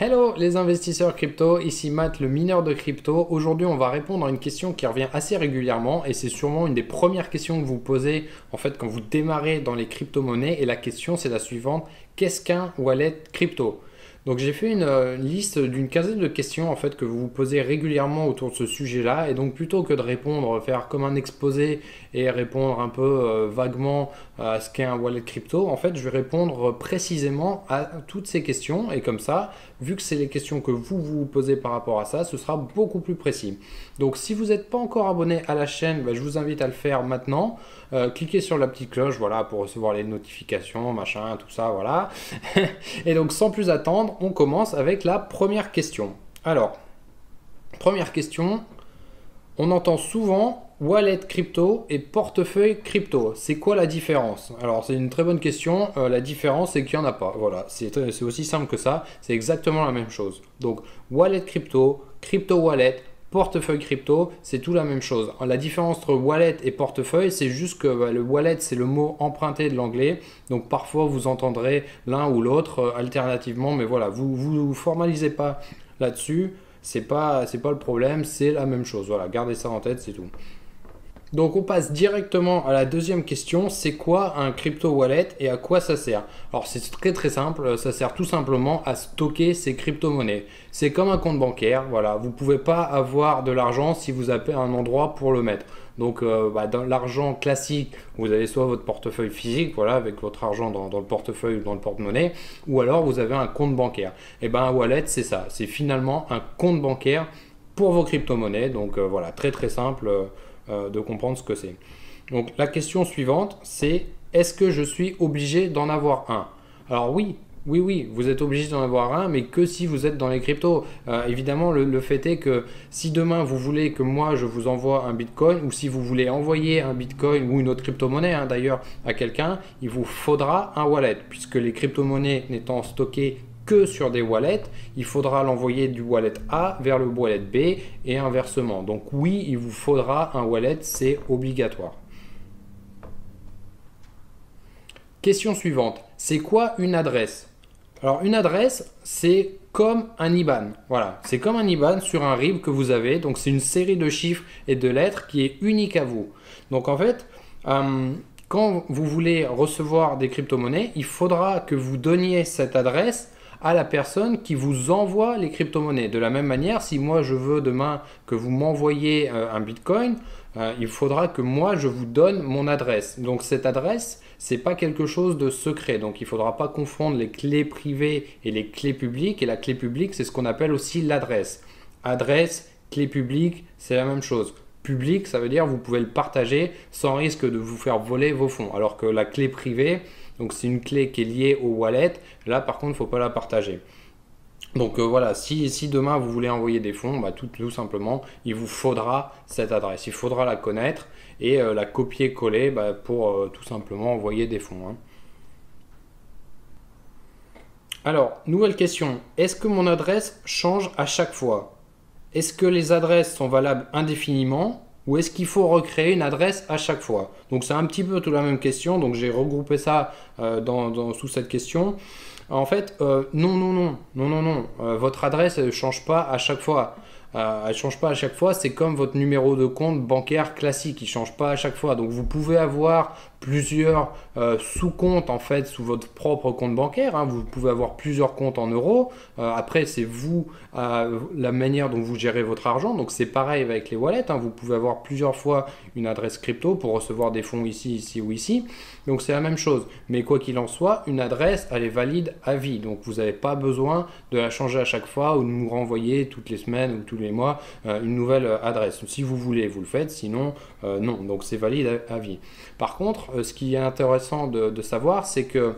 Hello les investisseurs crypto, ici Matt le mineur de crypto. Aujourd'hui on va répondre à une question qui revient assez régulièrement et c'est sûrement une des premières questions que vous posez en fait quand vous démarrez dans les crypto-monnaies et la question c'est la suivante, qu'est-ce qu'un wallet crypto? Donc j'ai fait une liste d'une quinzaine de questions en fait que vous vous posez régulièrement autour de ce sujet-là et donc plutôt que de répondre, faire comme un exposé et répondre un peu vaguement à ce qu'est un wallet crypto, en fait je vais répondre précisément à toutes ces questions et comme ça, vu que c'est les questions que vous vous posez par rapport à ça, ce sera beaucoup plus précis. Donc si vous n'êtes pas encore abonné à la chaîne, je vous invite à le faire maintenant. Cliquez sur la petite cloche, voilà, pour recevoir les notifications, machin, tout ça, voilà. Et donc sans plus attendre, on commence avec la première question. Alors, première question, on entend souvent wallet crypto et portefeuille crypto. C'est quoi la différence? Alors c'est une très bonne question. La différence c'est qu'il n'y en a pas. Voilà, c'est aussi simple que ça. C'est exactement la même chose. Donc wallet crypto, crypto wallet, portefeuille crypto, c'est tout la même chose. La différence entre wallet et portefeuille, c'est juste que le wallet, c'est le mot emprunté de l'anglais. Donc parfois, vous entendrez l'un ou l'autre alternativement. Mais voilà, vous formalisez pas là-dessus. C'est pas le problème, c'est la même chose. Voilà, gardez ça en tête, c'est tout. Donc on passe directement à la deuxième question, c'est quoi un crypto wallet et à quoi ça sert? Alors c'est très simple, ça sert tout simplement à stocker ces crypto-monnaies. C'est comme un compte bancaire, voilà, vous ne pouvez pas avoir de l'argent si vous avez un endroit pour le mettre. Donc dans l'argent classique, vous avez soit votre portefeuille physique, voilà, avec votre argent dans le portefeuille ou dans le porte-monnaie, ou alors vous avez un compte bancaire. Et bien un wallet c'est ça, c'est finalement un compte bancaire pour vos crypto-monnaies. Donc voilà, très simple de comprendre ce que c'est. Donc la question suivante, c'est est-ce que je suis obligé d'en avoir un? Alors oui, vous êtes obligé d'en avoir un, mais que si vous êtes dans les cryptos. Évidemment, le fait est que si demain vous voulez que moi je vous envoie un bitcoin, ou si vous voulez envoyer un bitcoin ou une autre crypto-monnaie d'ailleurs à quelqu'un, il vous faudra un wallet, puisque les crypto-monnaies n'étant stockées que sur des wallets, il faudra l'envoyer du wallet A vers le wallet B et inversement. Donc oui, il vous faudra un wallet, c'est obligatoire. Question suivante, c'est quoi une adresse? Alors une adresse, c'est comme un IBAN. Voilà, c'est comme un IBAN sur un RIB que vous avez. Donc c'est une série de chiffres et de lettres qui est unique à vous. Donc en fait, quand vous voulez recevoir des crypto-monnaies, il faudra que vous donniez cette adresse à la personne qui vous envoie les crypto-monnaies. De la même manière, si moi je veux demain que vous m'envoyiez un bitcoin, il faudra que moi je vous donne mon adresse. Donc cette adresse, c'est pas quelque chose de secret. Donc il faudra pas confondre les clés privées et les clés publiques. Et la clé publique, c'est ce qu'on appelle aussi l'adresse. Adresse, clé publique, c'est la même chose. Public, ça veut dire vous pouvez le partager sans risque de vous faire voler vos fonds. Alors que la clé privée, donc c'est une clé qui est liée au wallet. Là, par contre, il ne faut pas la partager. Donc voilà, si demain vous voulez envoyer des fonds, tout simplement, il vous faudra cette adresse. Il faudra la connaître et la copier-coller pour tout simplement envoyer des fonds. Alors, nouvelle question. Est-ce que mon adresse change à chaque fois? Est-ce que les adresses sont valables indéfiniment? Ou est-ce qu'il faut recréer une adresse à chaque fois? Donc c'est un petit peu toute la même question, donc j'ai regroupé ça sous cette question. En fait, non. Votre adresse ne change pas à chaque fois. Elle ne change pas à chaque fois, c'est comme votre numéro de compte bancaire classique, il ne change pas à chaque fois. Donc vous pouvez avoir plusieurs sous-comptes en fait sous votre propre compte bancaire. Vous pouvez avoir plusieurs comptes en euros. Après, c'est vous, la manière dont vous gérez votre argent. Donc c'est pareil avec les wallets. Vous pouvez avoir plusieurs fois une adresse crypto pour recevoir des fonds ici, ici ou ici. Donc c'est la même chose. Mais quoi qu'il en soit, une adresse, elle est valide à vie. Donc vous n'avez pas besoin de la changer à chaque fois ou de nous renvoyer toutes les semaines ou tous les mois une nouvelle adresse. Si vous voulez, vous le faites. Sinon, non. Donc c'est valide à vie. Par contre, ce qui est intéressant de savoir, c'est que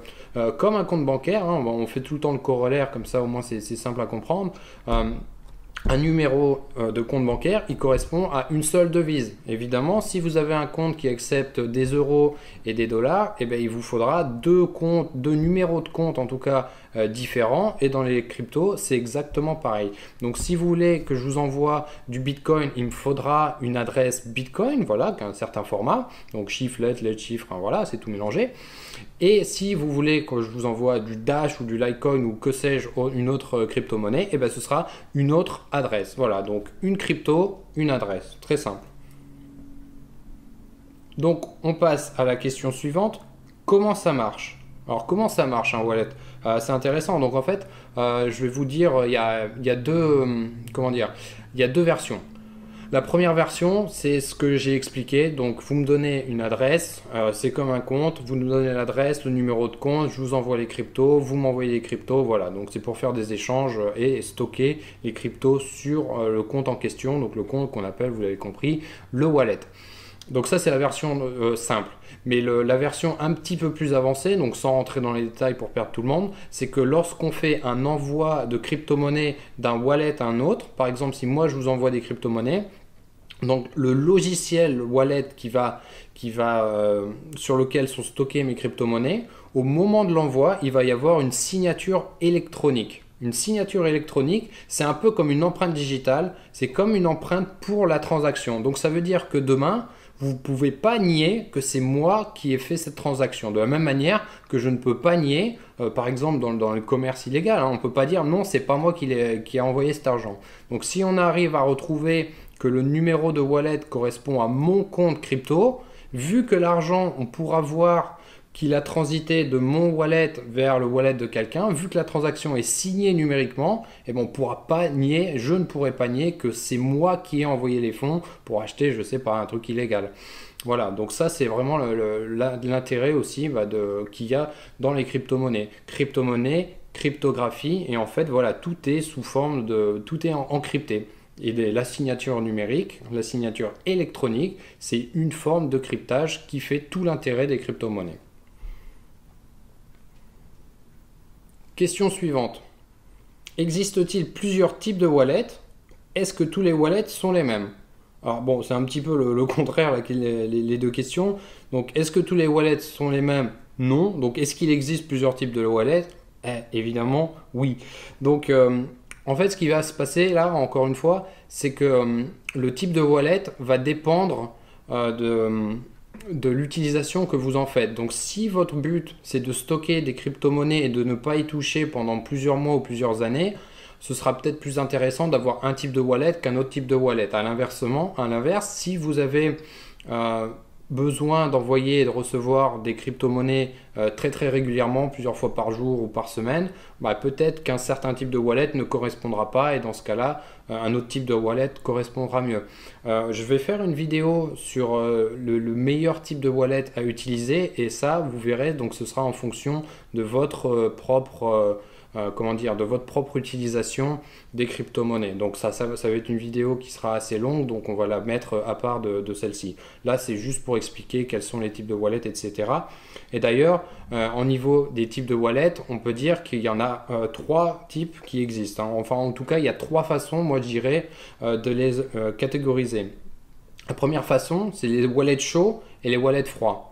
comme un compte bancaire, on fait tout le temps le corollaire, comme ça au moins c'est simple à comprendre. Un numéro de compte bancaire, il correspond à une seule devise. Évidemment, si vous avez un compte qui accepte des euros et des dollars, il vous faudra deux numéros de compte en tout cas différent et dans les cryptos, c'est exactement pareil. Donc si vous voulez que je vous envoie du Bitcoin, il me faudra une adresse Bitcoin, voilà, qui a un certain format, donc chiffre, lettre, chiffre, hein, voilà, c'est tout mélangé. Et si vous voulez que je vous envoie du Dash ou du Litecoin ou que sais-je, une autre crypto-monnaie, et bien ce sera une autre adresse. Voilà, donc une crypto, une adresse, très simple. Donc on passe à la question suivante, comment ça marche? Alors comment ça marche un wallet? C'est intéressant, donc en fait, je vais vous dire, il y a deux, comment dire, il y a deux versions. La première version, c'est ce que j'ai expliqué. Donc, vous me donnez une adresse, c'est comme un compte. Vous nous donnez l'adresse, le numéro de compte, je vous envoie les cryptos, vous m'envoyez les cryptos. Voilà, donc c'est pour faire des échanges et stocker les cryptos sur le compte en question. Donc, le compte qu'on appelle, vous l'avez compris, le wallet. Donc ça, c'est la version simple. Mais la version un petit peu plus avancée, donc sans rentrer dans les détails pour perdre tout le monde, c'est que lorsqu'on fait un envoi de crypto-monnaie d'un wallet à un autre, par exemple, si moi je vous envoie des crypto-monnaies, donc le logiciel wallet sur lequel sont stockées mes crypto-monnaies, au moment de l'envoi, il va y avoir une signature électronique. Une signature électronique, c'est un peu comme une empreinte digitale, c'est comme une empreinte pour la transaction. Donc ça veut dire que demain, vous ne pouvez pas nier que c'est moi qui ai fait cette transaction. De la même manière que je ne peux pas nier, par exemple dans le commerce illégal, hein, on ne peut pas dire non, c'est pas moi qui a envoyé cet argent. Donc si on arrive à retrouver que le numéro de wallet correspond à mon compte crypto, vu que l'argent, on pourra voir qu'il a transité de mon wallet vers le wallet de quelqu'un, vu que la transaction est signée numériquement, et bon, on pourra pas nier, je ne pourrai pas nier que c'est moi qui ai envoyé les fonds pour acheter, je sais pas, un truc illégal. Voilà, donc ça c'est vraiment l'intérêt aussi qu'il y a dans les crypto-monnaies. Crypto-monnaie, cryptographie, et en fait voilà, tout est sous forme tout est encrypté. Et la signature numérique, la signature électronique, c'est une forme de cryptage qui fait tout l'intérêt des crypto-monnaies. Question suivante. Existe-t-il plusieurs types de wallets? Est-ce que tous les wallets sont les mêmes? Alors bon, c'est un petit peu le contraire là, les deux questions. Donc, est-ce que tous les wallets sont les mêmes? Non. Donc, est-ce qu'il existe plusieurs types de wallets? Évidemment, oui. Donc, en fait, ce qui va se passer là, encore une fois, c'est que le type de wallet va dépendre de l'utilisation que vous en faites. Donc, si votre but, c'est de stocker des crypto-monnaies et de ne pas y toucher pendant plusieurs mois ou plusieurs années, ce sera peut-être plus intéressant d'avoir un type de wallet qu'un autre type de wallet. À l'inverse, si vous avez besoin d'envoyer et de recevoir des crypto-monnaies très très régulièrement, plusieurs fois par jour ou par semaine, peut-être qu'un certain type de wallet ne correspondra pas et dans ce cas-là, un autre type de wallet correspondra mieux. Je vais faire une vidéo sur le meilleur type de wallet à utiliser et ça, vous verrez, donc ce sera en fonction de votre propre de votre propre utilisation des crypto-monnaies. Donc ça va être une vidéo qui sera assez longue, donc on va la mettre à part de celle-ci. Là, c'est juste pour expliquer quels sont les types de wallets, etc. Et d'ailleurs, au niveau des types de wallets, on peut dire qu'il y en a trois types qui existent, hein. Enfin, en tout cas, il y a trois façons, moi je dirais, de les catégoriser. La première façon, c'est les wallets chauds et les wallets froids.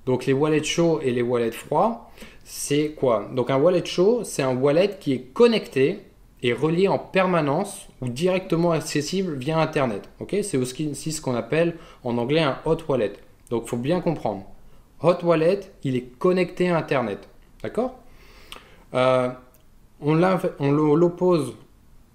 Donc les wallets chauds et les wallets froids, c'est quoi? Donc un wallet chaud, c'est un wallet qui est connecté et relié en permanence ou directement accessible via Internet. Okay, c'est aussi ce qu'on appelle en anglais un hot wallet. Donc il faut bien comprendre. Hot wallet, il est connecté à Internet. D'accord? On l'oppose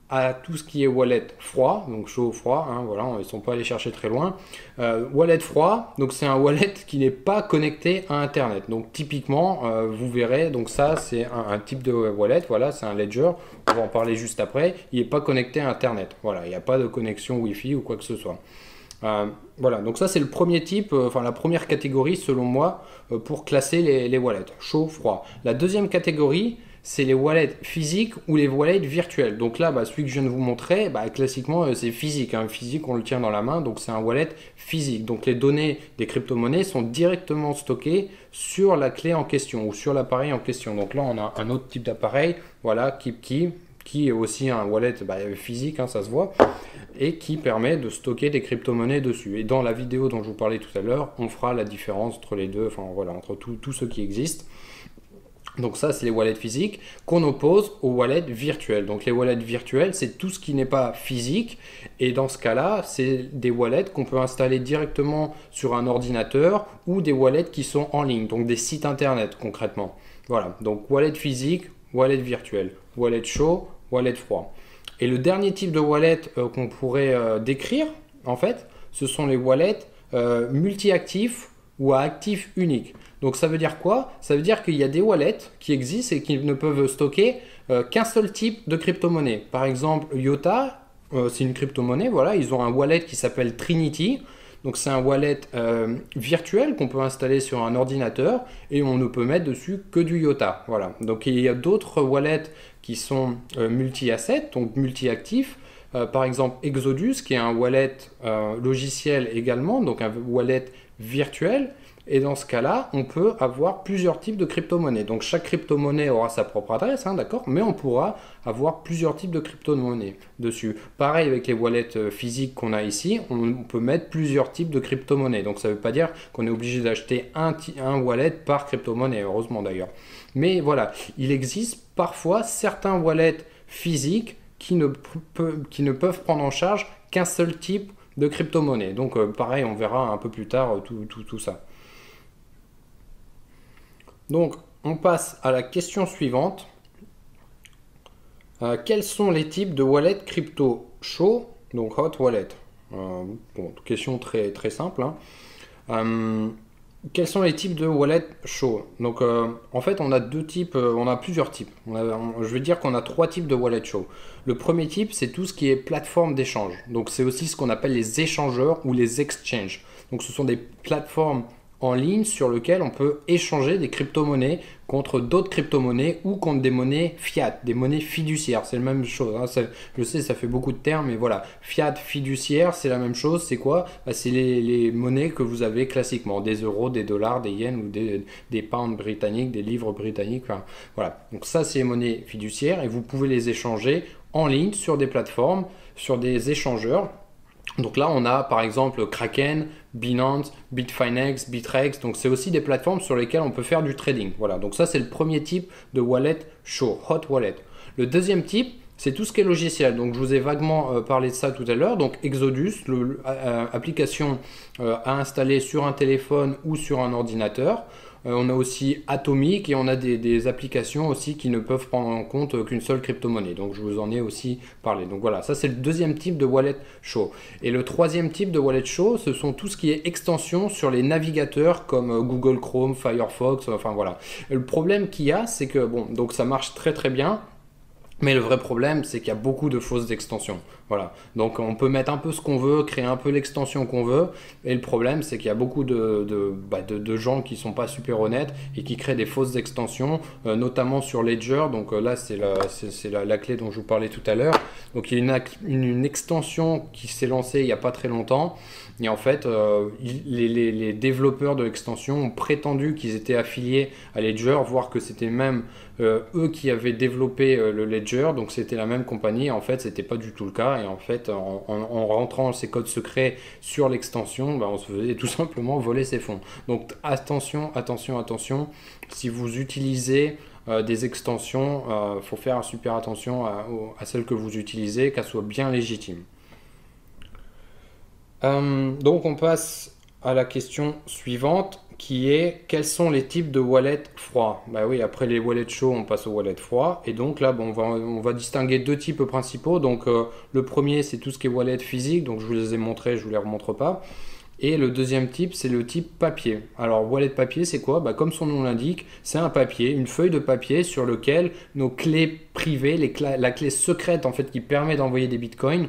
à tout ce qui est wallet froid, donc chaud ou froid, hein, voilà, ils ne sont pas allés chercher très loin. Wallet froid, donc c'est un wallet qui n'est pas connecté à Internet. Donc typiquement, vous verrez, donc ça c'est un type de wallet, voilà, c'est un ledger, on va en parler juste après, il n'est pas connecté à Internet, voilà, il n'y a pas de connexion Wi-Fi ou quoi que ce soit. Voilà, donc ça c'est le premier type, la première catégorie selon moi pour classer les wallets, chaud, froid. La deuxième catégorie, c'est les wallets physiques ou les wallets virtuels. Donc là, celui que je viens de vous montrer, classiquement, c'est physique. Hein. Physique, on le tient dans la main, donc c'est un wallet physique. Donc les données des crypto-monnaies sont directement stockées sur la clé en question ou sur l'appareil en question. Donc là, on a un autre type d'appareil, voilà, qui est aussi un wallet physique, hein, ça se voit, et qui permet de stocker des crypto-monnaies dessus. Et dans la vidéo dont je vous parlais tout à l'heure, on fera la différence entre les deux, enfin voilà, entre tous ceux qui existent. Donc ça, c'est les wallets physiques qu'on oppose aux wallets virtuels. Donc les wallets virtuels, c'est tout ce qui n'est pas physique. Et dans ce cas-là, c'est des wallets qu'on peut installer directement sur un ordinateur ou des wallets qui sont en ligne, donc des sites internet concrètement. Voilà, donc wallet physique, wallet virtuel, wallet chaud, wallet froid. Et le dernier type de wallet qu'on pourrait décrire, en fait, ce sont les wallets multi-actifs ou à actif unique. Donc ça veut dire quoi? Ça veut dire qu'il y a des wallets qui existent et qui ne peuvent stocker qu'un seul type de crypto-monnaie. Par exemple, IOTA, c'est une crypto-monnaie, voilà, ils ont un wallet qui s'appelle Trinity. Donc c'est un wallet virtuel qu'on peut installer sur un ordinateur et on ne peut mettre dessus que du IOTA. Voilà. Donc il y a d'autres wallets qui sont multi-assets, donc multi-actifs. Par exemple Exodus qui est un wallet logiciel également, donc un wallet virtuel. Et dans ce cas-là, on peut avoir plusieurs types de crypto-monnaies. Donc chaque crypto-monnaie aura sa propre adresse, hein, d'accord? Mais on pourra avoir plusieurs types de crypto-monnaies dessus. Pareil avec les wallets physiques qu'on a ici, on peut mettre plusieurs types de crypto-monnaies. Donc ça ne veut pas dire qu'on est obligé d'acheter un wallet par crypto-monnaie, heureusement d'ailleurs. Mais voilà, il existe parfois certains wallets physiques qui ne peuvent prendre en charge qu'un seul type de crypto-monnaie. Donc pareil, on verra un peu plus tard tout ça. Donc, on passe à la question suivante. Quels sont les types de wallets crypto chaud, donc hot wallet? Bon, question très, très simple, hein. Quels sont les types de wallets chauds? Donc, en fait, on a deux types, on a plusieurs types. Je vais dire qu'on a trois types de wallets chauds. Le premier type, c'est tout ce qui est plateforme d'échange. Donc, c'est aussi ce qu'on appelle les échangeurs ou les exchanges. Donc, ce sont des plateformes en ligne sur lequel on peut échanger des crypto-monnaies contre d'autres crypto-monnaies ou contre des monnaies fiat, des monnaies fiduciaires. C'est la même chose, hein. Je sais, ça fait beaucoup de termes, mais voilà. Fiat, fiduciaire, c'est la même chose. C'est quoi? C'est les monnaies que vous avez classiquement, des euros, des dollars, des yens ou des pounds britanniques, des livres britanniques. Enfin, voilà. Donc ça, c'est les monnaies fiduciaires et vous pouvez les échanger en ligne sur des plateformes, sur des échangeurs. Donc là, on a par exemple Kraken, Binance, Bitfinex, Bitrex. Donc c'est aussi des plateformes sur lesquelles on peut faire du trading. Voilà, donc ça c'est le premier type de wallet chaud, hot wallet. Le deuxième type, c'est tout ce qui est logiciel. Donc je vous ai vaguement parlé de ça tout à l'heure. Donc Exodus, application à installer sur un téléphone ou sur un ordinateur. On a aussi Atomic et on a des applications aussi qui ne peuvent prendre en compte qu'une seule crypto-monnaie. Donc je vous en ai aussi parlé. Donc voilà, ça c'est le deuxième type de wallet chaud. Et le troisième type de wallet chaud, ce sont tout ce qui est extension sur les navigateurs comme Google Chrome, Firefox, enfin voilà. Et le problème qu'il y a, c'est que bon, donc ça marche très très bien. Mais le vrai problème, c'est qu'il y a beaucoup de fausses extensions. Voilà. Donc on peut mettre un peu ce qu'on veut, créer un peu l'extension qu'on veut. Et le problème, c'est qu'il y a beaucoup de gens qui ne sont pas super honnêtes et qui créent des fausses extensions, notamment sur Ledger. Donc là, c'est la clé dont je vous parlais tout à l'heure. Donc il y a une extension qui s'est lancée il n'y a pas très longtemps. Et en fait, les développeurs de l'extension ont prétendu qu'ils étaient affiliés à Ledger, voire que c'était même eux qui avaient développé le Ledger, donc c'était la même compagnie. En fait, c'était pas du tout le cas. Et en fait, en rentrant ces codes secrets sur l'extension, on se faisait tout simplement voler ses fonds. Donc attention, attention, attention. Si vous utilisez des extensions, faut faire super attention à celles que vous utilisez, qu'elles soient bien légitimes. Donc on passe à la question suivante qui est quels sont les types de wallets froids? Bah oui, après les wallets chauds, on passe aux wallets froids. Et donc là, bon, on va distinguer deux types principaux. Donc le premier, c'est tout ce qui est wallet physique. Donc je vous les ai montrés, je ne vous les remontre pas. Et le deuxième type, c'est le type papier. Alors, wallet papier, c'est quoi? Bah, comme son nom l'indique, c'est un papier, une feuille de papier sur lequel nos clés privées, la clé secrète en fait qui permet d'envoyer des bitcoins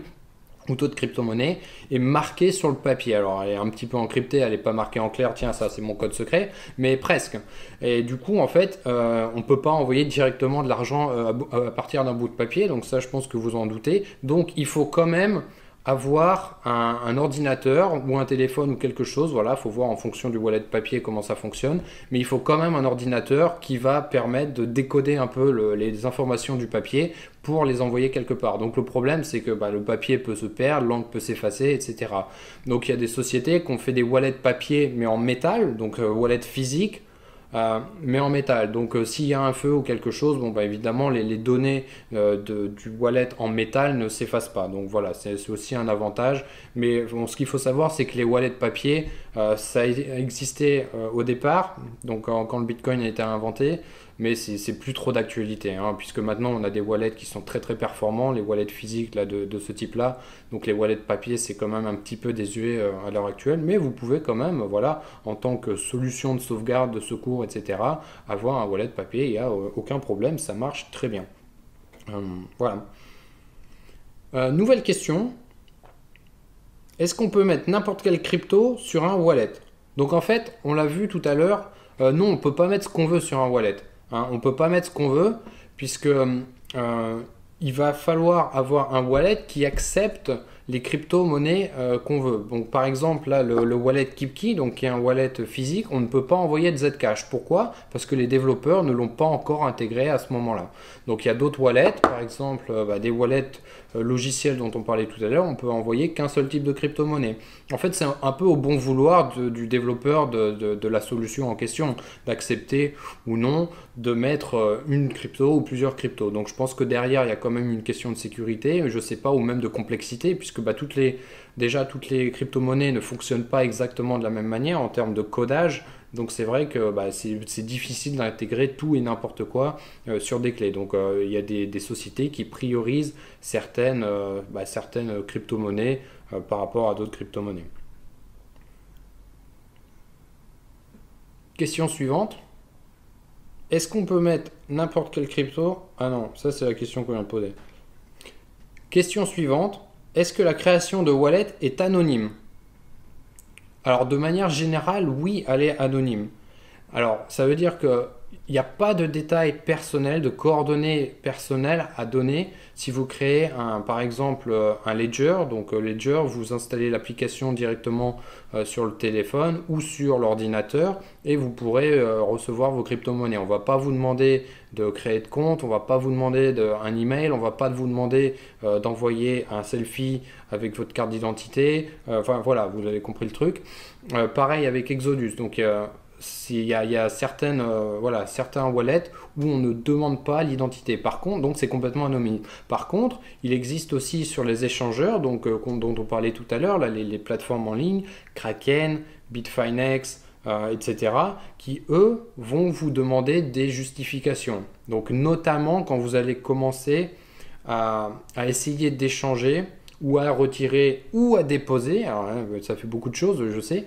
ou d'autres crypto-monnaies est marquée sur le papier. Alors elle est un petit peu encryptée, elle n'est pas marquée en clair, tiens ça c'est mon code secret, mais presque. Et du coup en fait on ne peut pas envoyer directement de l'argent à partir d'un bout de papier, donc ça je pense que vous en doutez. Donc il faut quand même avoir un ordinateur ou un téléphone ou quelque chose, voilà, il faut voir en fonction du wallet papier comment ça fonctionne, mais il faut quand même un ordinateur qui va permettre de décoder un peu les informations du papier pour les envoyer quelque part. Donc le problème c'est que le papier peut se perdre, l'encre peut s'effacer, etc. Donc il y a des sociétés qui ont fait des wallets papier mais en métal, donc wallet physique, mais en métal. Donc s'il y a un feu ou quelque chose, bon, bah, évidemment les données du wallet en métal ne s'effacent pas. Donc voilà, c'est aussi un avantage. Mais bon, ce qu'il faut savoir, c'est que les wallets papier, ça a existé au départ, donc quand le Bitcoin a été inventé, mais c'est plus trop d'actualité, hein, puisque maintenant on a des wallets qui sont très très performants, les wallets physiques là, de ce type-là. Donc les wallets papier, c'est quand même un petit peu désuet à l'heure actuelle, mais vous pouvez quand même, voilà, en tant que solution de sauvegarde, de secours, etc., avoir un wallet papier, il n'y a aucun problème, ça marche très bien. Voilà. Nouvelle question. Est-ce qu'on peut mettre n'importe quelle crypto sur un wallet? Donc en fait, on l'a vu tout à l'heure, non, on ne peut pas mettre ce qu'on veut sur un wallet. Hein. On ne peut pas mettre ce qu'on veut, puisque il va falloir avoir un wallet qui accepte les crypto-monnaies qu'on veut. Donc par exemple, là, le wallet KeepKey, donc qui est un wallet physique, on ne peut pas envoyer de Zcash. Pourquoi? Parce que les développeurs ne l'ont pas encore intégré à ce moment-là. Donc il y a d'autres wallets, par exemple des wallets logiciels dont on parlait tout à l'heure, on peut envoyer qu'un seul type de crypto-monnaie. En fait, c'est un peu au bon vouloir du développeur de la solution en question, d'accepter ou non de mettre une crypto ou plusieurs cryptos. Donc je pense que derrière, il y a quand même une question de sécurité, je ne sais pas, ou même de complexité, puisque bah, toutes les crypto-monnaies ne fonctionnent pas exactement de la même manière en termes de codage. Donc c'est vrai que bah, c'est difficile d'intégrer tout et n'importe quoi sur des clés. Donc il y a des sociétés qui priorisent certaines crypto-monnaies par rapport à d'autres crypto-monnaies. Question suivante. Est-ce qu'on peut mettre n'importe quelle crypto? Ah non, ça c'est la question qu'on vient de poser. Question suivante. Est-ce que la création de wallet est anonyme? Alors de manière générale, oui, elle est anonyme. Alors ça veut dire qu'il n'y a pas de détails personnels, de coordonnées personnelles à donner si vous créez par exemple un Ledger. Donc Ledger, vous installez l'application directement sur le téléphone ou sur l'ordinateur et vous pourrez recevoir vos crypto-monnaies. On ne va pas vous demander de créer de compte, on ne va pas vous demander un email, on ne va pas vous demander d'envoyer un selfie avec votre carte d'identité. Enfin voilà, vous avez compris le truc. Pareil avec Exodus. Donc il y a certains wallets où on ne demande pas l'identité. Par contre, donc c'est complètement anonyme. Par contre, il existe aussi sur les échangeurs, donc, dont on parlait tout à l'heure, les plateformes en ligne, Kraken, Bitfinex, etc., qui eux vont vous demander des justifications. Donc notamment quand vous allez commencer à essayer d'échanger ou à retirer ou à déposer, alors ça fait beaucoup de choses, je sais,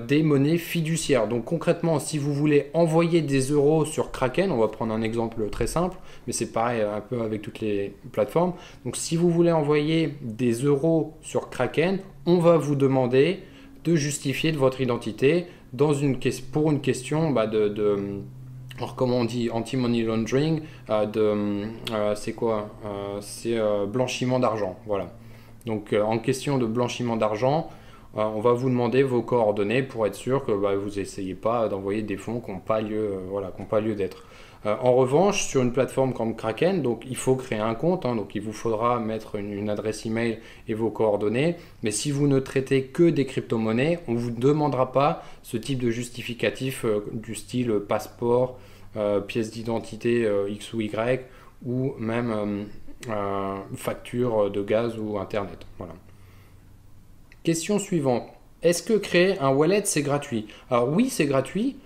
des monnaies fiduciaires. Donc concrètement, si vous voulez envoyer des euros sur Kraken, on va prendre un exemple très simple, mais c'est pareil un peu avec toutes les plateformes. Donc si vous voulez envoyer des euros sur Kraken, on va vous demander de justifier de votre identité pour une question alors comment on dit anti-money laundering, c'est quoi c'est blanchiment d'argent, voilà. Donc en question de blanchiment d'argent, on va vous demander vos coordonnées pour être sûr que vous n'essayez pas d'envoyer des fonds qui n'ont pas lieu d'être. En revanche, sur une plateforme comme Kraken, donc il faut créer un compte, hein, donc il vous faudra mettre une adresse email et vos coordonnées. Mais si vous ne traitez que des crypto-monnaies, on ne vous demandera pas ce type de justificatif du style passeport, pièce d'identité X ou Y, ou même facture de gaz ou internet. Voilà. Question suivante. Est-ce que créer un wallet c'est gratuit? Alors oui, c'est gratuit.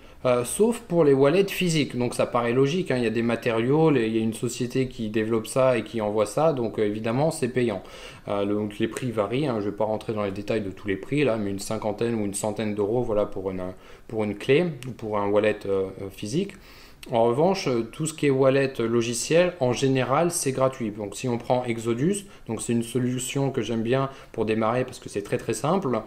Sauf pour les wallets physiques. Donc ça paraît logique, hein. Il y a des matériaux, il y a une société qui développe ça et qui envoie ça, donc évidemment c'est payant. Donc les prix varient, hein. Je ne vais pas rentrer dans les détails de tous les prix là, mais une cinquantaine ou une centaine d'euros voilà, pour une clé ou pour un wallet physique. En revanche, tout ce qui est wallet logiciel, en général, c'est gratuit. Donc si on prend Exodus, donc c'est une solution que j'aime bien pour démarrer parce que c'est très très simple,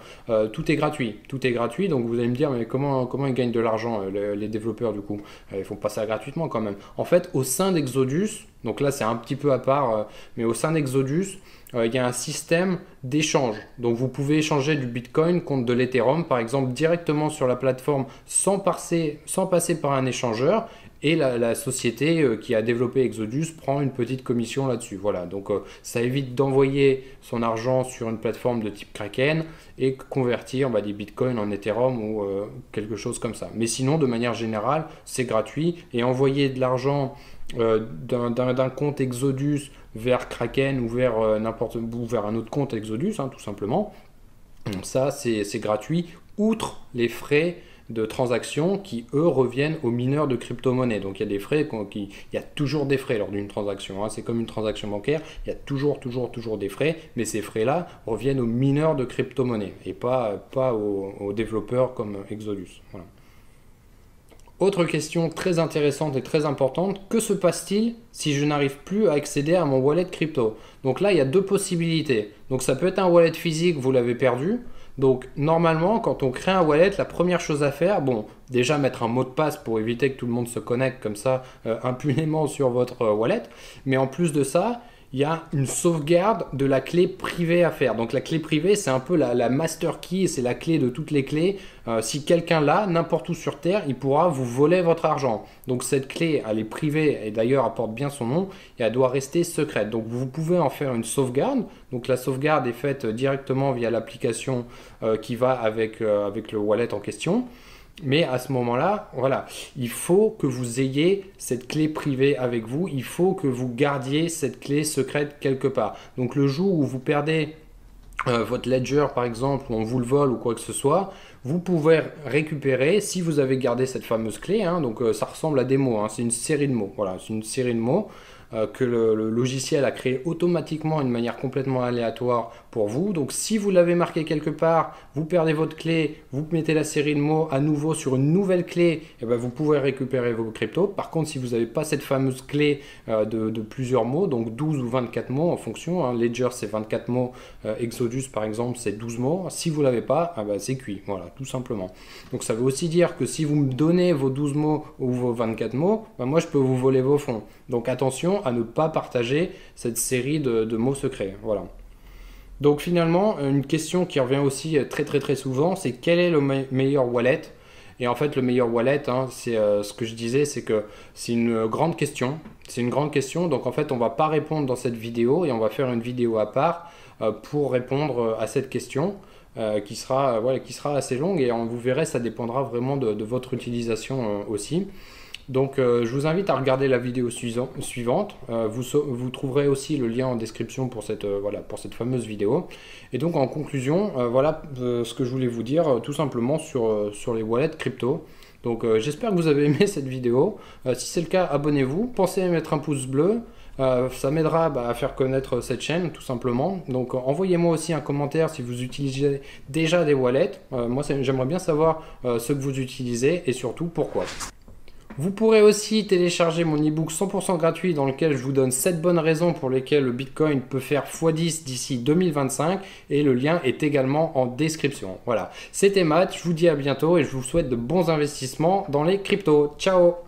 tout est gratuit. Tout est gratuit, donc vous allez me dire, mais comment ils gagnent de l'argent, les développeurs du coup? Ils font pas ça gratuitement quand même. En fait, au sein d'Exodus, donc là c'est un petit peu à part, mais au sein d'Exodus, il y a un système d'échange. Donc vous pouvez échanger du Bitcoin contre de l'Ethereum, par exemple, directement sur la plateforme sans passer par un échangeur. et la société qui a développé Exodus prend une petite commission là-dessus. Voilà, donc ça évite d'envoyer son argent sur une plateforme de type Kraken et convertir des bitcoins en Ethereum ou quelque chose comme ça. Mais sinon, de manière générale, c'est gratuit et envoyer de l'argent d'un compte Exodus vers Kraken ou vers vers un autre compte Exodus, hein, tout simplement. Donc ça, c'est gratuit, outre les frais de transaction qui, eux, reviennent aux mineurs de crypto-monnaies. Donc il y a des frais, il y a toujours des frais lors d'une transaction, hein. C'est comme une transaction bancaire, il y a toujours des frais, mais ces frais-là reviennent aux mineurs de crypto-monnaies et pas aux développeurs comme Exodus. Voilà. Autre question très intéressante et très importante, que se passe-t-il si je n'arrive plus à accéder à mon wallet crypto? Donc là, il y a deux possibilités. Donc ça peut être un wallet physique, vous l'avez perdu. Donc normalement, quand on crée un wallet, la première chose à faire, déjà mettre un mot de passe pour éviter que tout le monde se connecte comme ça impunément sur votre wallet. Mais en plus de ça, il y a une sauvegarde de la clé privée à faire. Donc la clé privée, c'est un peu la master key, c'est la clé de toutes les clés. Si quelqu'un l'a, n'importe où sur Terre, il pourra vous voler votre argent. Donc cette clé, elle est privée et d'ailleurs elle porte bien son nom et elle doit rester secrète. Donc vous pouvez en faire une sauvegarde. Donc la sauvegarde est faite directement via l'application qui va avec le wallet en question. Mais à ce moment-là, voilà, il faut que vous ayez cette clé privée avec vous. Il faut que vous gardiez cette clé secrète quelque part. Donc le jour où vous perdez votre ledger par exemple, ou on vous le vole ou quoi que ce soit, vous pouvez récupérer si vous avez gardé cette fameuse clé. Hein, donc ça ressemble à des mots, hein, c'est une série de mots. Voilà, c'est une série de mots que le logiciel a créé automatiquement d'une manière complètement aléatoire pour vous. Donc si vous l'avez marqué quelque part, vous perdez votre clé, vous mettez la série de mots à nouveau sur une nouvelle clé, et vous pouvez récupérer vos cryptos. Par contre, si vous n'avez pas cette fameuse clé de plusieurs mots, donc 12 ou 24 mots en fonction, hein, Ledger c'est 24 mots, Exodus par exemple c'est 12 mots, si vous ne l'avez pas, c'est cuit, voilà, tout simplement. Donc ça veut aussi dire que si vous me donnez vos 12 mots ou vos 24 mots, moi je peux vous voler vos fonds. Donc attention à ne pas partager cette série de mots secrets. Voilà. Donc finalement, une question qui revient aussi très souvent, c'est quel est le meilleur wallet? Et en fait, le meilleur wallet, hein, c'est ce que je disais, c'est que c'est une grande question. C'est une grande question, donc en fait, on ne va pas répondre dans cette vidéo et on va faire une vidéo à part pour répondre à cette question qui sera assez longue et vous verrez, ça dépendra vraiment de votre utilisation aussi. Donc je vous invite à regarder la vidéo suivante. Vous trouverez aussi le lien en description pour cette fameuse vidéo. Et donc en conclusion, voilà ce que je voulais vous dire tout simplement sur les wallets crypto. Donc j'espère que vous avez aimé cette vidéo. Si c'est le cas, abonnez-vous. Pensez à mettre un pouce bleu. Ça m'aidera à faire connaître cette chaîne tout simplement. Donc envoyez-moi aussi un commentaire si vous utilisez déjà des wallets. Moi j'aimerais bien savoir ce que vous utilisez et surtout pourquoi. Vous pourrez aussi télécharger mon e-book 100% gratuit dans lequel je vous donne 7 bonnes raisons pour lesquelles le Bitcoin peut faire x10 d'ici 2025 et le lien est également en description. Voilà, c'était Matt, je vous dis à bientôt et je vous souhaite de bons investissements dans les cryptos. Ciao!